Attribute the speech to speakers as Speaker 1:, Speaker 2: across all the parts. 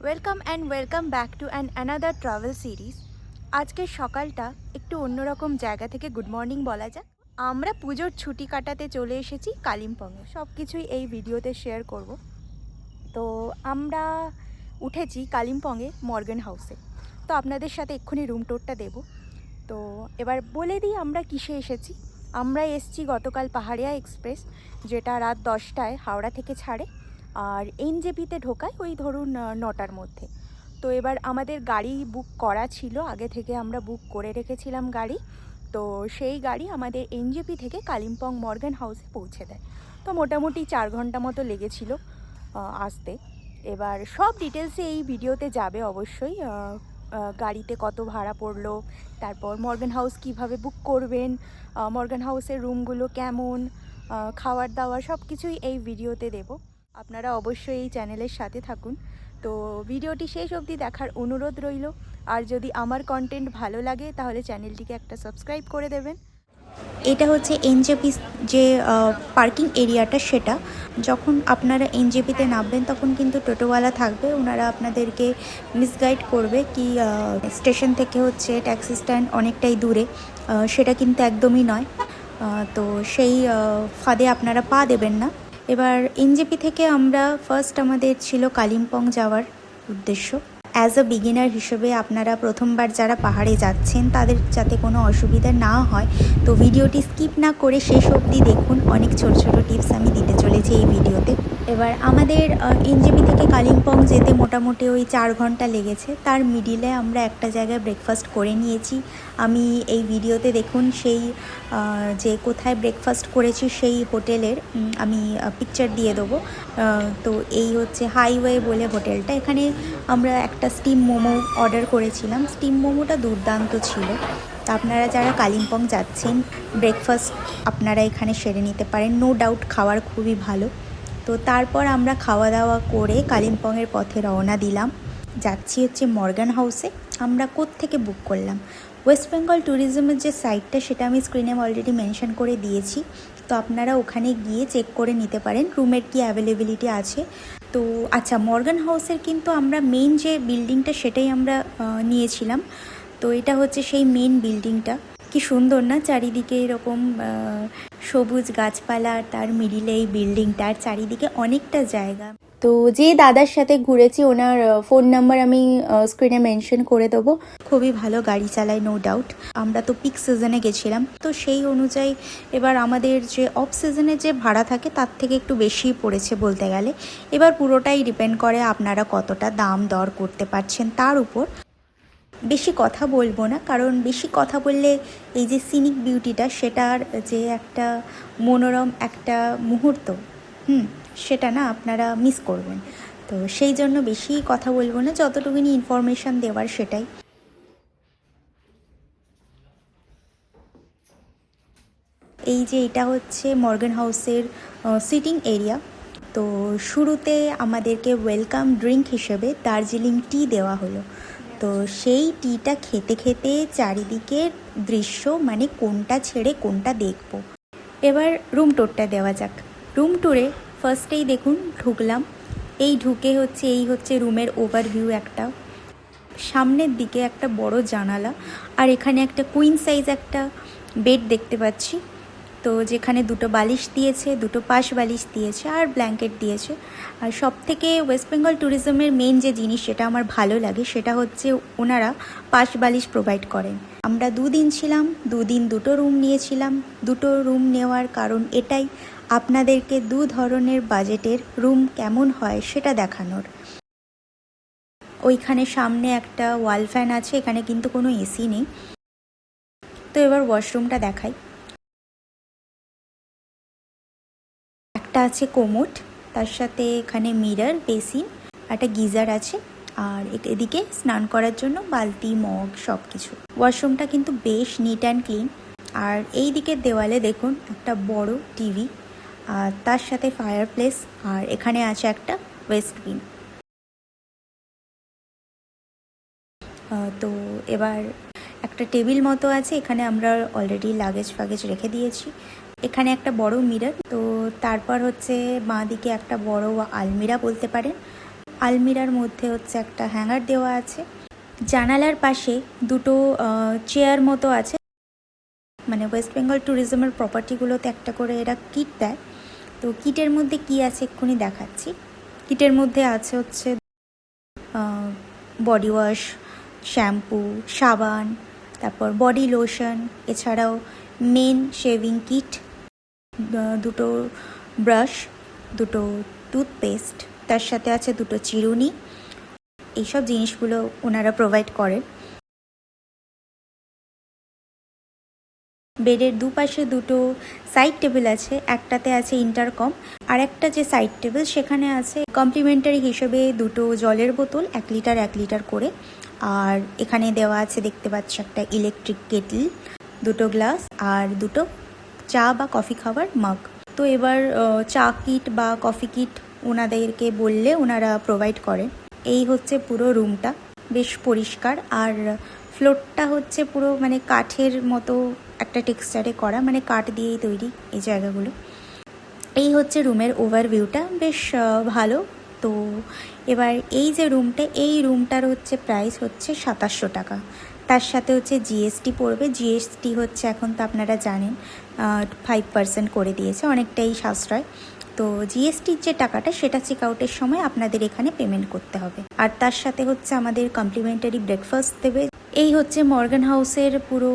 Speaker 1: Welcome and welcome back to another travel series. আজকের সকালটা একটু অন্যরকম জায়গা থেকে গুড মর্নিং বলা যাক। আমরা পুজোর ছুটি কাটাতে চলে এসেছি কালিম্পংয়ে। সব কিছুই এই ভিডিওতে শেয়ার করব। তো আমরা উঠেছি কালিম্পংয়ে মর্গান হাউসে। তো আপনাদের সাথে এক্ষুনি রুম ট্যুরটা দেব। তো এবার বলে দিই আমরা কিসে এসেছি। আমরা এসেছি গতকাল পাহাড়িয়া এক্সপ্রেস, যেটা রাত 10টায় হাওড়া থেকে ছাড়ে আর এনজেপিতে ঢোকায় ওই ধরুন 9টার মধ্যে। তো এবার আমাদের গাড়ি বুক করা ছিল, আগে থেকে আমরা বুক করে রেখেছিলাম গাড়ি। তো সেই গাড়ি আমাদের এনজেপি থেকে কালিম্পং মর্গান হাউসে পৌঁছে দেয়। তো মোটামুটি 4 ঘন্টা মতো লেগেছিল আসতে। এবার সব ডিটেলসে এই ভিডিওতে যাবে অবশ্যই। গাড়িতে কত ভাড়া পড়লো, তারপর মর্গান হাউস কিভাবে বুক করবেন, মর্গান হাউসের রুমগুলো কেমন, খাওয়ার দাওয়ার সব কিছুই এই ভিডিওতে দেব। আপনারা অবশ্যই এই চ্যানেলের সাথে থাকুন। তো ভিডিওটি শেষ অবধি দেখার অনুরোধ রইল। আর যদি আমার কন্টেন্ট ভালো লাগে তাহলে চ্যানেলটিকে একটা সাবস্ক্রাইব করে দেবেন। এটা হচ্ছে এনজেপি যে পার্কিং এরিয়াটা, সেটা যখন আপনারা এনজেপিতে নামবেন তখন কিন্তু টোটোওয়ালা থাকবে, ওনারা আপনাদেরকে মিসগাইড করবে কি স্টেশন থেকে হচ্ছে ট্যাক্সি স্ট্যান্ড অনেকটাই দূরে, সেটা কিন্তু একদমই নয়। তো সেই ফাঁদে আপনারা পা দেবেন না। এবার এনজেপি থেকে আমরা ফার্স্ট আমাদের ছিল কালিম্পং যাওয়ার উদ্দেশ্য। অ্যাজ আ বিগিনার হিসেবে আপনারা প্রথমবার যারা পাহাড়ে যাচ্ছেন তাদের যাতে কোনো অসুবিধা না হয়, তো ভিডিওটি স্কিপ না করে শেষ অবধি দেখুন। অনেক ছোট ছোট টিপস আমি দিতে চলেছি এই ভিডিওতে। এবার আমাদের এনজেপি থেকে কালিম্পং যেতে মোটামুটি ওই 4 ঘন্টা লেগেছে। তার মিডিলে আমরা একটা জায়গায় ব্রেকফাস্ট করে নিয়েছি। আমি এই ভিডিওতে দেখুন সেই যে কোথায় ব্রেকফাস্ট করেছি সেই হোটেলের আমি পিকচার দিয়ে দেবো। তো এই হচ্ছে হাইওয়ে বলে হোটেলটা। এখানে আমরা একটা স্টিম মোমো অর্ডার করেছিলাম। স্টিম মোমোটা দুর্দান্ত ছিল। তা আপনারা যারা কালিম্পং যাচ্ছেন ব্রেকফাস্ট আপনারা এখানে সেরে নিতে পারেন, নো ডাউট খাওয়ার খুবই ভালো। তো তারপর আমরা খাওয়া দাওয়া করে কালিম্পংয়ের পথে রওনা দিলাম। যাচ্ছি হচ্ছে মর্গান হাউসে। আমরা কোত্থেকে বুক করলাম, ওয়েস্ট বেঙ্গল ট্যুরিজমের যে সাইটটা সেটা আমি স্ক্রিনে অলরেডি মেনশন করে দিয়েছি। তো আপনারা ওখানে গিয়ে চেক করে নিতে পারেন রুমের কি অ্যাভেলেবিলিটি আছে। তো আচ্ছা, মর্গান হাউসের কিন্তু আমরা মেন যে বিল্ডিংটা সেটাই আমরা নিয়েছিলাম। তো এটা হচ্ছে সেই মেন বিল্ডিংটা। কি সুন্দর না, চারিদিকে এরকম সবুজ গাছপালা, তার মিডিলে এই বিল্ডিংটার চারিদিকে অনেকটা জায়গা। তো যে দাদার সাথে ঘুরেছি ওনার ফোন নাম্বার আমি স্ক্রিনে মেনশন করে দেবো। খুবই ভালো গাড়ি চালায়, নো ডাউট। আমরা তো পিক সিজনে গেছিলাম, তো সেই অনুযায়ী এবার আমাদের যে অফ সিজনে যে ভাড়া থাকে তার থেকে একটু বেশি পড়েছে বলতে গেলে। এবার পুরোটাই ডিপেন্ড করে আপনারা কতটা দাম দর করতে পারছেন তার উপর। বেশি কথা বলবো না, কারণ বেশি কথা বললে এই যে সিনিক বিউটিটা, সেটার যে একটা মনোরম একটা মুহূর্ত সেটা না আপনারা মিস করবেন। তো সেই জন্য বেশি কথা বলবো না, যতটুকুনি ইনফরমেশান দেওয়ার সেটাই। এই যে এটা হচ্ছে মর্গান হাউসের সিটিং এরিয়া। তো শুরুতে আমাদেরকে ওয়েলকাম ড্রিঙ্ক হিসেবে দার্জিলিং টি দেওয়া হলো। তো সেই টিটা খেতে খেতে চারিদিকের দৃশ্য, মানে কোনটা ছেড়ে কোনটা দেখব। এবার রুম ট্যুরটা দেওয়া যাক। রুম ট্যুরে ফার্স্টেই দেখুন ঢুকলাম। এই ঢুকে হচ্ছে এই হচ্ছে রুমের ওভারভিউ। একটা সামনের দিকে একটা বড় জানালা, আর এখানে একটা কুইন সাইজ একটা বেড দেখতে পাচ্ছি। তো যেখানে দুটো বালিশ দিয়েছে, দুটো পাশ বালিশ দিয়েছে আর ব্ল্যাঙ্কেট দিয়েছে। আর সব থেকে ওয়েস্ট বেঙ্গল ট্যুরিজমের মেন যে জিনিস সেটা আমার ভালো লাগে সেটা হচ্ছে ওনারা পাশ বালিশ প্রোভাইড করেন। আমরা 2 দিন ছিলাম, 2 দিন 2টো রুম নিয়েছিলাম। 2টো রুম নেওয়ার কারণ এটাই, আপনাদেরকে 2 ধরনের বাজেটের রুম কেমন হয় সেটা দেখানোর। ওইখানে সামনে একটা ওয়াল ফ্যান আছে, এখানে কিন্তু কোনো এসি নেই। তো এবার ওয়াশরুমটা দেখাই। একটা আছে কোমোড, তার সাথে এখানে মিরর, বেসিন, একটা গিজার আছে, আর এদিকে স্নান করার জন্য বালতি, মগ সব কিছু। ওয়াশরুমটা কিন্তু বেশ নিট অ্যান্ড ক্লিন। আর এই দিকের দেওয়ালে দেখুন একটা বড় টিভি, আর তার সাথে ফায়ার প্লেস, আর এখানে আছে একটা ওয়েস্ট বিন। তো এবার একটা টেবিল মতো আছে, এখানে আমরা অলরেডি লাগেজ ফাগেজ রেখে দিয়েছি। এখানে একটা বড় মিরর। তো তারপর হচ্ছে বাঁ দিকে একটা বড় আলমিরা বলতে পারেন। আলমিরার মধ্যে হচ্ছে একটা হ্যাঙ্গার দেওয়া আছে। জানালার পাশে দুটো চেয়ার মতো আছে, মানে ওয়েস্ট বেঙ্গল ট্যুরিজমের প্রপার্টিগুলোতে একটা করে এরা কিট দেয়। তো কিটের মধ্যে কি আছে এক্ষুনি দেখাচ্ছি। কিটের মধ্যে আছে হচ্ছে বডি ওয়াশ, শ্যাম্পু, সাবান, তারপর বডি লোশন, এছাড়াও মেন শেভিং কিট, দুটো ব্রাশ, দুটো টুথপেস্ট, তার সাথে আছে দুটো চিরুনি। এইসব জিনিসগুলো ওনারা প্রোভাইড করেন। বেডের দুপাশে দুটো সাইড টেবিল আছে, একটাতে আছে ইন্টারকম, আর একটা যে সাইড টেবিল সেখানে আছে কমপ্লিমেন্টারি হিসেবে দুটো জলের বোতল 1 লিটার 1 লিটার করে। আর এখানে দেওয়া আছে দেখতে পাচ্ছি একটা ইলেকট্রিক কেটল, দুটো গ্লাস আর দুটো চা বা কফি খাওয়ার মাগ। তো এবার চা কিট বা কফি কিট ওনাদেরকে বললে ওনারা প্রোভাইড করেন। এই হচ্ছে পুরো রুমটা, বেশ পরিষ্কার। আর ফ্লোরটা হচ্ছে পুরো মানে কাঠের মতো একটা টেক্সচারে করা, মানে কাঠ দিয়েই তৈরি এই জায়গাগুলো। এই হচ্ছে রুমের ওভারভিউটা, বেশ ভালো। তো এবার এই যে রুমটা, এই রুমটার হচ্ছে প্রাইস হচ্ছে 2700 টাকা। তার সাথে হচ্ছে জিএসটি পড়বে। জিএসটি হচ্ছে এখন তো আপনারা জানেন 5% করে দিয়েছে, অনেকটাই সাশ্রয়। তো জিএসটির যে টাকাটা সেটা চেক আউটের সময় আপনাদের এখানে পেমেন্ট করতে হবে। আর তার সাথে হচ্ছে আমাদের কমপ্লিমেন্টারি ব্রেকফাস্ট দেবে। এই হচ্ছে মর্গান হাউসের পুরো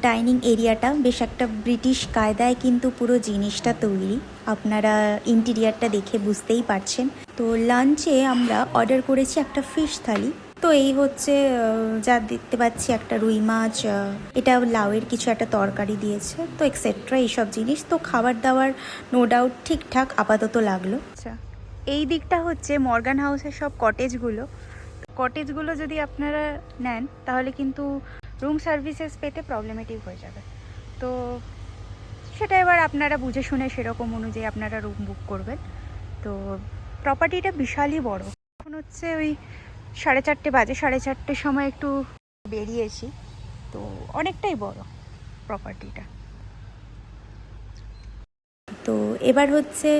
Speaker 1: ডাইনিং এরিয়াটা, বেশ একটা ব্রিটিশ কায়দায় কিন্তু পুরো জিনিসটা তৈরি। আপনারা ইন্টেরিয়ারটা দেখে বুঝতেই পারছেন। তো লাঞ্চে আমরা অর্ডার করেছি একটা ফিশ থালি। তো এই হচ্ছে যা দেখতে পাচ্ছি একটা রুই মাছ, এটা লাউয়ের কিছু একটা তরকারি দিয়েছে, তো এক্সেট্রা এইসব জিনিস। তো খাবার দাবার নো ডাউট ঠিকঠাক আপাতত লাগলো। আচ্ছা, এই দিকটা হচ্ছে মর্গান হাউসের সব কটেজগুলো যদি আপনারা নেন তাহলে কিন্তু রুম সার্ভিসেস পেতে প্রবলেমেটিক হয়ে যাবে। তো সেটা এবার আপনারা বুঝে শুনে সেরকম অনুযায়ী আপনারা রুম বুক করবেন। তো প্রপার্টিটা বিশালই বড়। এখন হচ্ছে ওই 4:30 বাজে, 4:30 সময় একটু বেরিয়েছি। তো অনেকটাই বড় প্রপার্টিটা। তো এবার হচ্ছে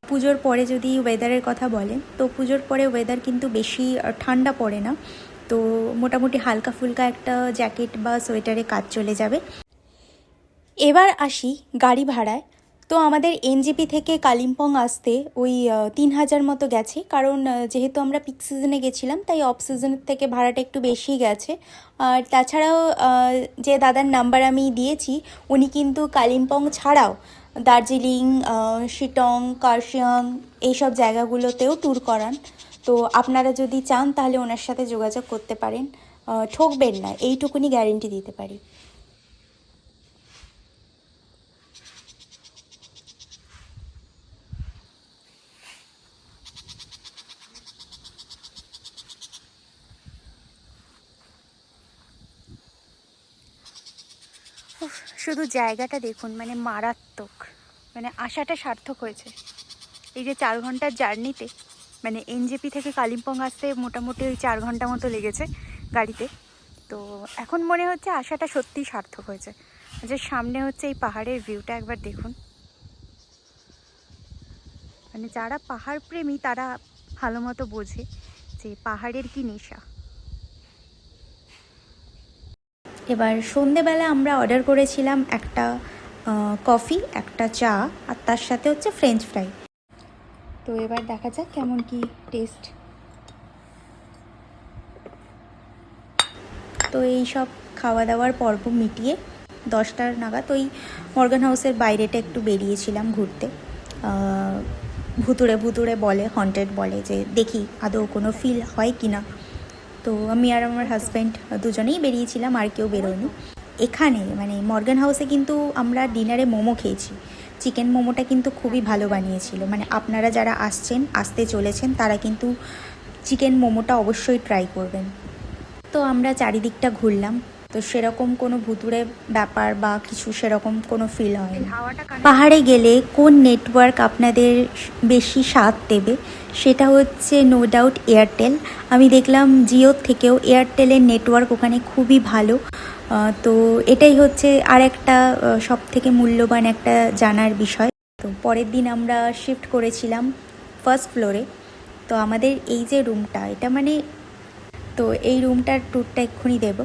Speaker 1: পুজোর পরে যদি ওয়েদারের কথা বলেন, তো পুজোর পরে ওয়েদার কিন্তু বেশি ঠান্ডা পড়ে না। তো মোটামুটি হালকা ফুলকা একটা জ্যাকেট বা সোয়েটারে কাজ চলে যাবে। এবার আসি গাড়ি ভাড়ায়। তো আমাদের এনজেপি থেকে কালিম্পং আসতে ওই 3000 মতো গেছে, কারণ যেহেতু আমরা পিক সিজনে গেছিলাম তাই অফ সিজনের থেকে ভাড়াটা একটু বেশি গেছে। আর তাছাড়াও যে দাদার নাম্বার আমি দিয়েছি উনি কিন্তু কালিম্পং ছাড়াও দার্জিলিং, শিটং, কার্শিয়াং এইসব জায়গাগুলোতেও ট্যুর করান। তো আপনারা যদি চান তাহলে ওনার সাথে যোগাযোগ করতে পারেন, ঠকবেন না, এইটুকুনি গ্যারেন্টি দিতে পারি। শুধু জায়গাটা দেখুন, মানে মারাত্মক, মানে আসাটা সার্থক হয়েছে। এই যে 4 ঘন্টার জার্নিতে, মানে এনজেপি থেকে কালিম্পং আসতে মোটামুটি ওই 4 ঘন্টা মতো লেগেছে গাড়িতে। তো এখন মনে হচ্ছে আসাটা সত্যিই সার্থক হয়েছে। যে সামনে হচ্ছে এই পাহাড়ের ভিউটা একবার দেখুন, মানে যারা পাহাড় প্রেমী তারা ভালো মতো বোঝে যে পাহাড়ের কি নেশা। এবার সন্ধেবেলা আমরা অর্ডার করেছিলাম একটা কফি, একটা চা, আর তার সাথে হচ্ছে ফ্রেঞ্চ ফ্রাই। তো এবার দেখা যাক কেমন কি টেস্ট। তো এই সব খাওয়া দাওয়ার পর্ব মিটিয়ে 10টার নাগাদ ওই মর্গান হাউসের বাইরেটা একটু বেরিয়েছিলাম ঘুরতে। ভুতুড়ে বলে, হন্টেড বলে, যে দেখি আদৌ কোনো ফিল হয় কি না। তো আমি আর আমার হাজব্যান্ড দুজনেই বেরিয়েছিলাম, আর কেউ বেরোয়নি। এখানে মানে মর্গান হাউসে কিন্তু আমরা ডিনারে মোমো খেয়েছি। চিকেন মোমোটা কিন্তু খুবই ভালো বানিয়েছিল। মানে আপনারা যারা আসতে চলেছেন তারা কিন্তু চিকেন মোমোটা অবশ্যই ট্রাই করবেন। তো আমরা চারিদিকটা ঘুরলাম, তো সেরকম কোনো ভুতুড়ে ব্যাপার বা কিছু সেরকম কোনো ফিল হয়নি। পাহাড়ে গেলে কোন নেটওয়ার্ক আপনাদের বেশি স্বাদ দেবে সেটা হচ্ছে নো ডাউট এয়ারটেল। আমি দেখলাম জিওর থেকেও এয়ারটেলের নেটওয়ার্ক ওখানে খুবই ভালো। তো এটাই হচ্ছে আর একটা সব থেকে মূল্যবান একটা জানার বিষয়। তো পরের দিন আমরা শিফট করেছিলাম ফার্স্ট ফ্লোরে। তো আমাদের এই যে রুমটা, এটা মানে, তো এই রুমটার ট্যুরটা এক্ষুনি দেব।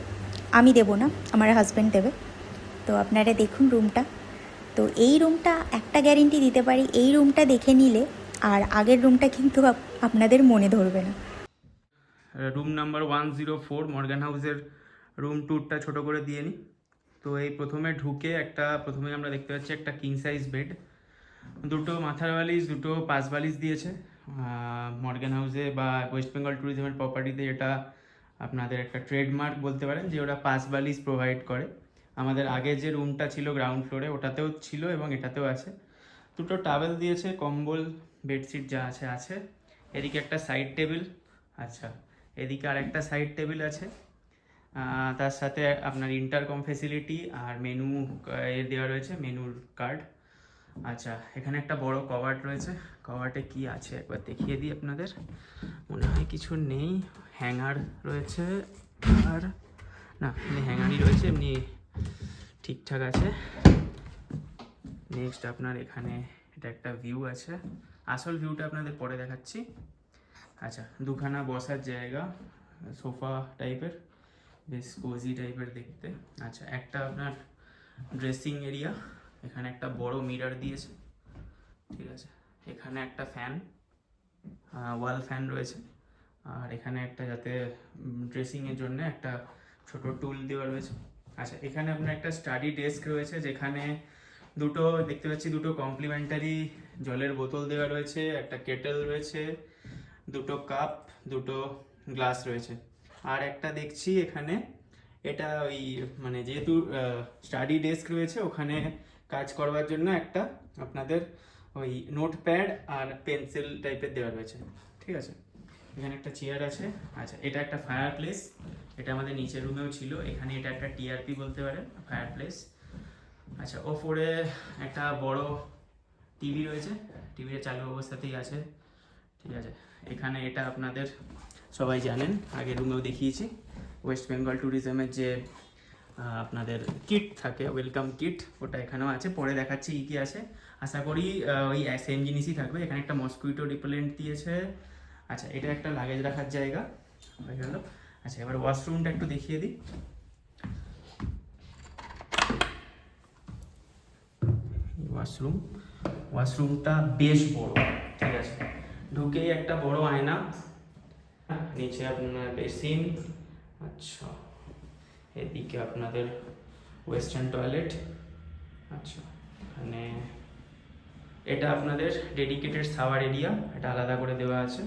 Speaker 1: আমি দেব না, আমার হাজব্যান্ড দেবে। তো আপনারা দেখুন রুমটা। তো এই রুমটা একটা গ্যারেন্টি দিতে পারি, এই রুমটা দেখে নিলে আর আগের রুমটা কিন্তু আপনাদের মনে ধরবে না।
Speaker 2: রুম নাম্বার 104 মর্গান হাউসের রুম ট্যুরটা ছোট করে দিয়ে নিই। তো এই প্রথমে প্রথমে আমরা দেখতে পাচ্ছি একটা কিং সাইজ বেড, দুটো মাথার বালিশ, দুটো পাশ বালিশ দিয়েছে। মর্গান হাউসে বা ওয়েস্ট বেঙ্গল ট্যুরিজমের প্রপার্টিতে এটা আপনাদের একটা ট্রেডমার্ক বলতে পারেন যে ওরা পাশ বালিশ প্রোভাইড করে। আমাদের আগে যে রুমটা ছিল গ্রাউন্ড ফ্লোরে ওটাতেও ছিল এবং এটাতেও আছে। দুটো টাওয়েল দিয়েছে, কম্বল, বেডশিট যা আছে আছে। এদিকে একটা সাইড টেবিল, আচ্ছা এদিকে আর একটা সাইড টেবিল আছে। তার সাথে আপনার ইন্টারকম ফেসিলিটি আর মেনু দেওয়া রয়েছে, মেনুর কার্ড। আচ্ছা এখানে একটা বড় কভার্ট রয়েছে, কভার্টে কি আছে একবার দেখিয়ে দিই আপনাদের। মনে হয় কিছু নেই, হ্যাঙ্গার রয়েছে আর না, এমনি হ্যাঙ্গারই রয়েছে, এমনি ঠিকঠাক আছে। নেক্সট আপনার এখানে এটা একটা ভিউ আছে, আসল ভিউটা আপনাদের পরে দেখাচ্ছি। আচ্ছা দুখানা বসার জায়গা, সোফা টাইপের, বেশ কোজি টাইপের দেখতে। আচ্ছা একটা আপনার ড্রেসিং এরিয়া, এখানে একটা বড় মিরর দিয়েছে, ঠিক আছে। এখানে একটা ফ্যান, ওয়াল ফ্যান রয়েছে। আর এখানে একটা যাতে ড্রেসিংয়ের জন্য একটা ছোট টুল দেওয়া রয়েছে। আচ্ছা এখানে আপনার একটা স্টাডি ডেস্ক রয়েছে, যেখানে দুটো দেখতে পাচ্ছি দুটো কমপ্লিমেন্টারি জলের বোতল দেওয়া রয়েছে, একটা কেটেল রয়েছে, দুটো কাপ, দুটো গ্লাস রয়েছে। আর একটা দেখছি এখানে এটা ওই মানে যেহেতু স্টাডি ডেস্ক রয়েছে, ওখানে কাজ করবার জন্য একটা আপনাদের ওই নোটপ্যাড আর পেন্সিল টাইপের দেওয়া রয়েছে, ঠিক আছে। এখানে একটা চেয়ার আছে। আচ্ছা এটা একটা ফায়ার প্লেস, এটা আমাদের নিচের রুমেও ছিল, এখানে এটা একটা টিআরপি বলতে পারেন, ফায়ার প্লেস। আচ্ছা ওপরে একটা বড় টিভি রয়েছে, টিভিটা চালু অবস্থাতেই আছে, ঠিক আছে। এখানে এটা আপনাদের সবাই জানেন, আগের রুমেও দেখিয়েছি, ওয়েস্ট বেঙ্গল ট্যুরিজমের যে আপনাদের কিট থাকে, ওয়েলকাম কিট, ওটা এখানেও আছে, পরে দেখাচ্ছি কী কী আছে। আশা করি ওই সেম জিনিসই থাকবে। এখানে একটা মসকুইটো রিপেলেন্ট দিয়েছে। আচ্ছা এটা একটা লাগেজ রাখার জায়গা হয়ে গেল। আচ্ছা এবার ওয়াশরুমটা একটু দেখিয়ে দিই। ওয়াশরুমটা বেশ বড়, ঠিক আছে। ঢুকেই একটা বড় আয়না, নিচে আপনার বেসিন, আচ্ছা এদিকে আপনাদের ওয়েস্টার্ন টয়লেট। আচ্ছা এখানে এটা আপনাদের ডেডিকেটেড শাওয়ার এরিয়া, এটা আলাদা করে দেওয়া আছে,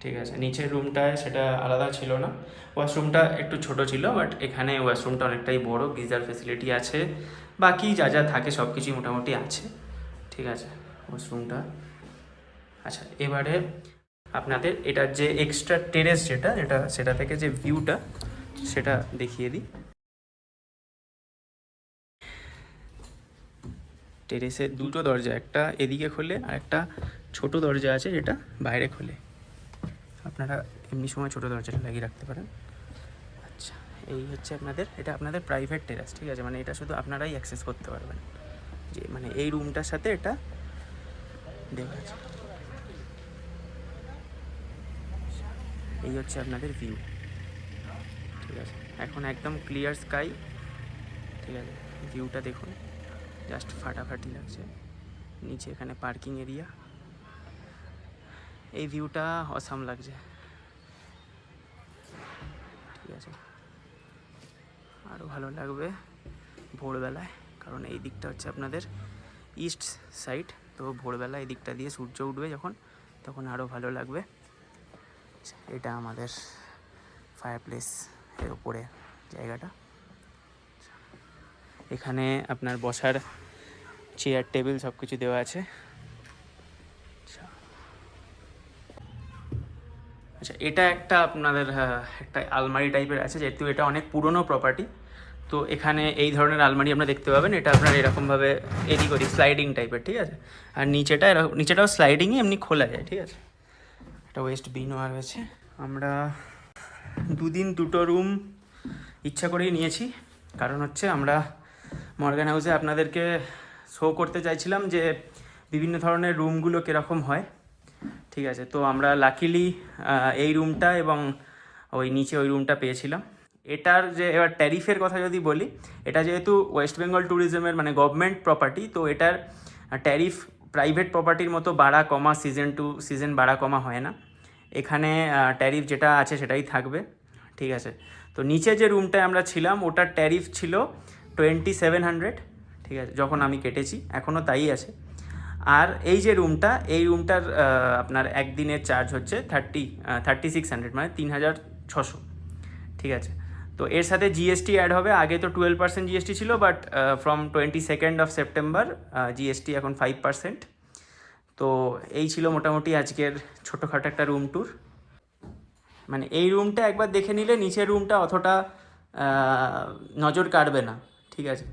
Speaker 2: ঠিক আছে। নিচের রুমটায় সেটা আলাদা ছিল না, ওয়াশরুমটা একটু ছোট ছিল, বাট এখানে ওয়াশরুমটা অনেকটাই বড়, গিজার ফেসিলিটি আছে, বাকি যা যা থাকে সব কিছুই মোটামুটি আছে, ঠিক আছে ওয়াশরুমটা। আচ্ছা এবারে আপনাদের এটার যে এক্সট্রা টেরেস সেটা থেকে যে ভিউটা সেটা দেখিয়ে দিই। টেরেসের দুটো দরজা, একটা এদিকে খোলে আর একটা ছোট দরজা আছে যেটা বাইরে খোলে, আপনারা এমনি সময় ছোট দরজাটা লাগিয়ে রাখতে পারেন। আচ্ছা এই হচ্ছে এটা আপনাদের প্রাইভেট টেরেস, ঠিক আছে, মানে এটা শুধু আপনারাই অ্যাক্সেস করতে পারবেন, যে মানে এই রুমটার সাথে এটা দেওয়া আছে। এই হচ্ছে আপনাদের ভিউ, ঠিক আছে। এখন একদম ক্লিয়ার স্কাই, ঠিক আছে, ভিউটা দেখুন, জাস্ট ফাটাফাটি লাগছে। নিচে এখানে পার্কিং এরিয়া, এই ভিউটা অসাম লাগছে, ঠিক আছে। আরও ভালো লাগবে ভোরবেলায়, কারণ এই দিকটা হচ্ছে আপনাদের ইস্ট সাইড, তো ভোরবেলা এই দিকটা দিয়ে সূর্য উঠবে যখন, তখন আরও ভালো লাগবে। এটা আমাদের ফায়ার প্লেস এর ওপরে জায়গাটা, এখানে আপনার বসার চেয়ার টেবিল সব কিছু দেওয়া আছে। আচ্ছা এটা একটা আপনাদের একটা আলমারি টাইপের আছে, যেহেতু এটা অনেক পুরনো প্রপার্টি, তো এখানে এই ধরনের আলমারি আপনারা দেখতে পাবেন। এটা আপনার এরকমভাবে এদিক ওদিক স্লাইডিং টাইপের, ঠিক আছে। আর নিচেটাও স্লাইডিংয়ে এমনি খোলা যায়, ঠিক আছে। একটা ওয়েস্ট বিনও রয়েছে। আমরা দুদিন দুটো রুম ইচ্ছা করেই নিয়েছি, কারণ হচ্ছে আমরা মর্গান হাউসে আপনাদেরকে শো করতে চাইছিলাম যে বিভিন্ন ধরনের রুমগুলো কীরকম হয়, ঠিক আছে, তো আমরা লাকিলি এই রুমটা এবং ওই নিচে ওই রুমটা পেয়েছিলাম। এটার যে এবার ট্যারিফের কথা যদি বলি, এটা যেহেতু ওয়েস্ট বেঙ্গল ট্যুরিজমের মানে গভর্নমেন্ট প্রপার্টি, তো এটার ট্যারিফ প্রাইভেট প্রপার্টির মতো বাড়া কমা সিজন টু সিজন বাড়া কমা হয় না। এখানে ট্যারিফ যেটা আছে সেটাই থাকবে। ঠিক আছে, তো নিচে যে রুমটায় আমরা ছিলাম ওটার ট্যারিফ ছিল 2700, ঠিক আছে, যখন আমি কেটেছি, এখনও তাই আছে। আর এই যে রুমটা, এই রুমটার আপনার একদিনের চার্জ হচ্ছে 3600, মানে 3600। ঠিক আছে, তো এর সাথে জিএসটি অ্যাড হবে। আগে তো 12% জিএসটি ছিল, বাট ফ্রম 22 সেপ্টেম্বর জিএসটি এখন 5%। তো এই ছিল মোটামুটি আজকের ছোটোখাটো একটা রুম ট্যুর। মানে এই রুমটা একবার দেখে নিলে নিচের রুমটা অতটা নজর কাড়বে না। ঠিক আছে,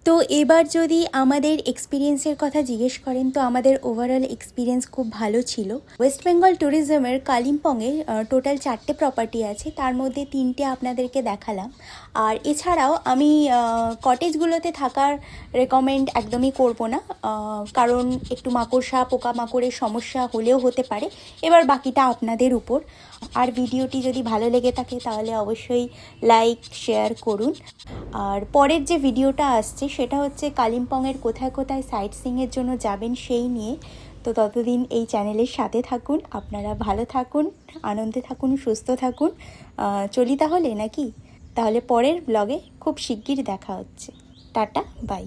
Speaker 1: তো এবার যদি আমাদের এক্সপিরিয়েন্সের কথা জিজ্ঞেস করেন, তো আমাদের ওভারঅল এক্সপিরিয়েন্স খুব ভালো ছিল। ওয়েস্ট বেঙ্গল ট্যুরিজমের কালিম্পংয়ে টোটাল 4টে প্রপার্টি আছে, তার মধ্যে 3টে আপনাদেরকে দেখালাম। আর এছাড়াও আমি কটেজগুলোতে থাকার রেকমেন্ড একদমই করব না, কারণ একটু মাকড়সা পোকামাকড়ের সমস্যা হলেও হতে পারে। এবার বাকিটা আপনাদের উপর। আর ভিডিওটি যদি ভালো লেগে থাকে তাহলে অবশ্যই লাইক শেয়ার করুন। আর পরের যে ভিডিওটা আসছে সেটা হচ্ছে কালিম্পংয়ের কোথায় কোথায় সাইট সিইংয়ের জন্য যাবেন সেই নিয়ে। তো ততদিন এই চ্যানেলের সাথে থাকুন, আপনারা ভালো থাকুন, আনন্দে থাকুন, সুস্থ থাকুন। চলি তাহলে নাকি? তাহলে পরের ব্লগে খুব শিগগির দেখা হচ্ছে। Tata, by.